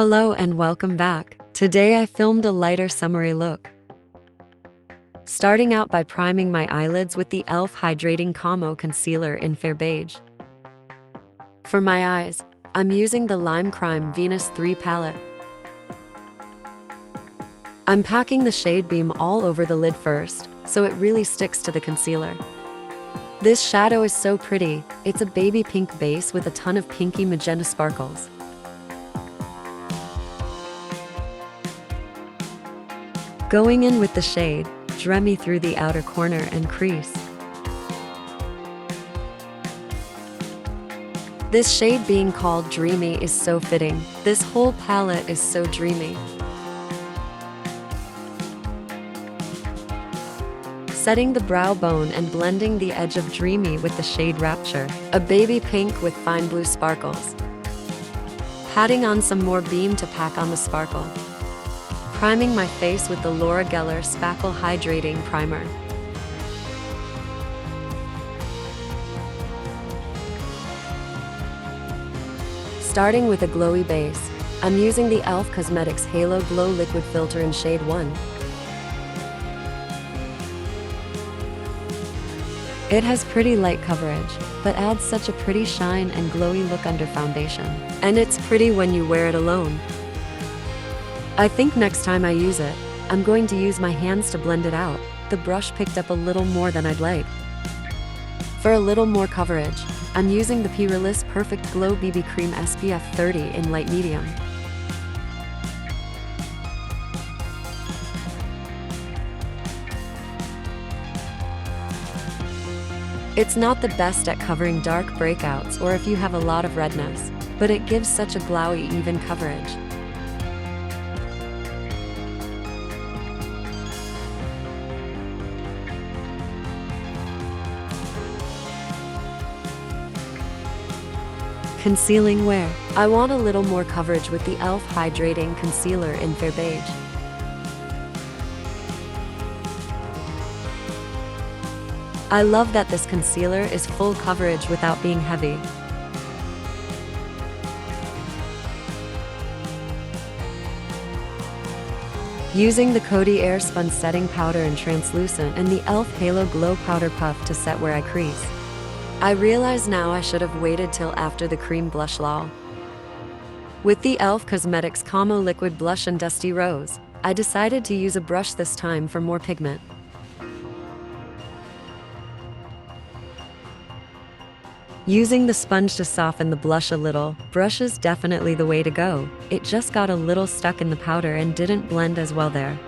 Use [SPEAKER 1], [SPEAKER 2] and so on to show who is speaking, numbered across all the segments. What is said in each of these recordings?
[SPEAKER 1] Hello and welcome back. Today I filmed a lighter summery look. Starting out by priming my eyelids with the e.l.f. Hydrating Camo Concealer in Fair Beige. For my eyes, I'm using the Lime Crime Venus 3 palette. I'm packing the shade beam all over the lid first, so it really sticks to the concealer. This shadow is so pretty. It's a baby pink base with a ton of pinky magenta sparkles. Going in with the shade, grwm through the outer corner and crease. This shade being called Dreamy is so fitting. This whole palette is so dreamy. Setting the brow bone and blending the edge of Dreamy with the shade Rapture, a baby pink with fine blue sparkles. Patting on some more beam to pack on the sparkle. Priming my face with the Laura Geller Spackle Hydrating Primer. Starting with a glowy base, I'm using the e.l.f. Cosmetics Halo Glow Liquid Filter in shade 1. It has pretty light coverage, but adds such a pretty shine and glowy look under foundation. And it's pretty when you wear it alone. I think next time I use it, I'm going to use my hands to blend it out. The brush picked up a little more than I'd like. For a little more coverage, I'm using the pūrlisse Perfect Glow BB Cream SPF 30 in light medium. It's not the best at covering dark breakouts or if you have a lot of redness, but it gives such a glowy even coverage. Concealing where? I want a little more coverage with the e.l.f. Hydrating Concealer in Fair Beige. I love that this concealer is full coverage without being heavy. Using the Coty Air Spun Setting Powder in Translucent and the e.l.f. Halo Glow Powder Puff to set where I crease. I realize now I should have waited till after the cream blush lol. With the e.l.f. Cosmetics Camo Liquid Blush in Dusty Rose, I decided to use a brush this time for more pigment. Using the sponge to soften the blush a little, brush is definitely the way to go. It just got a little stuck in the powder and didn't blend as well there.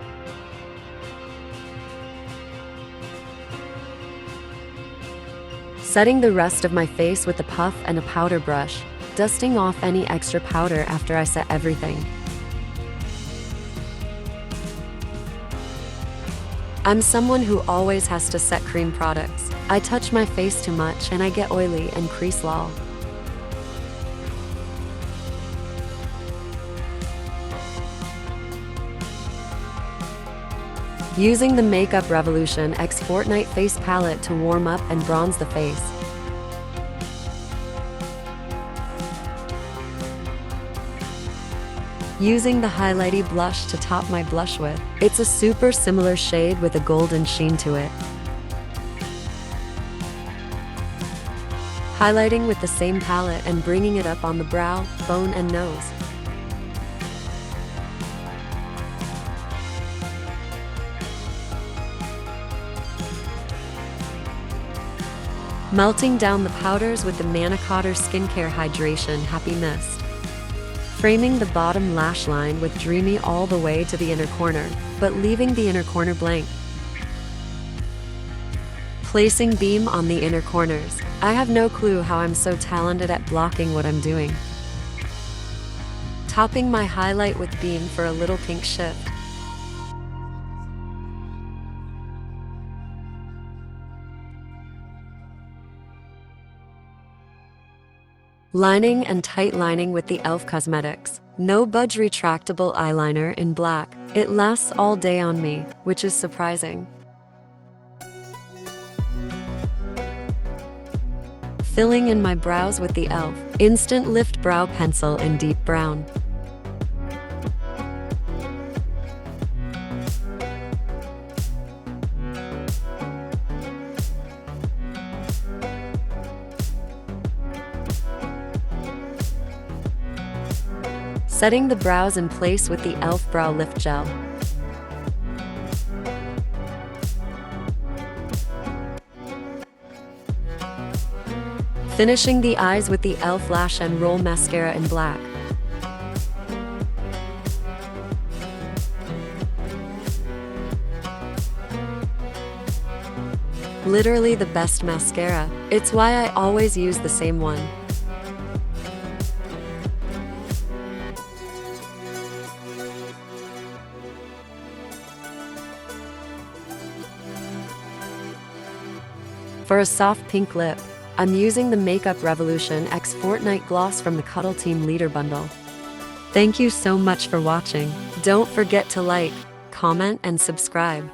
[SPEAKER 1] Setting the rest of my face with a puff and a powder brush, dusting off any extra powder after I set everything. I'm someone who always has to set cream products. I touch my face too much and I get oily and crease lol. Using the Makeup Revolution X Fortnite Face Palette to warm up and bronze the face. Using the highlighty blush to top my blush with. It's a super similar shade with a golden sheen to it. Highlighting with the same palette and bringing it up on the brow, bone and nose. Melting down the powders with the Mannakadar Skincare Hydration Happy Mist. Framing the bottom lash line with Dreamy all the way to the inner corner, but leaving the inner corner blank. Placing beam on the inner corners. I have no clue how I'm so talented at blocking what I'm doing. Topping my highlight with beam for a little pink shift. Lining and tight lining with the e.l.f. Cosmetics No Budge Retractable Eyeliner in black. It lasts all day on me, which is surprising. Filling in my brows with the e.l.f. Instant Lift Brow Pencil in deep brown. Setting the brows in place with the e.l.f. Brow Lift Gel. Finishing the eyes with the e.l.f. Lash and Roll Mascara in black. Literally the best mascara. It's why I always use the same one. For a soft pink lip, I'm using the Makeup Revolution X Fortnite Gloss from the Cuddle Team Leader Bundle. Thank you so much for watching. Don't forget to like, comment, and subscribe.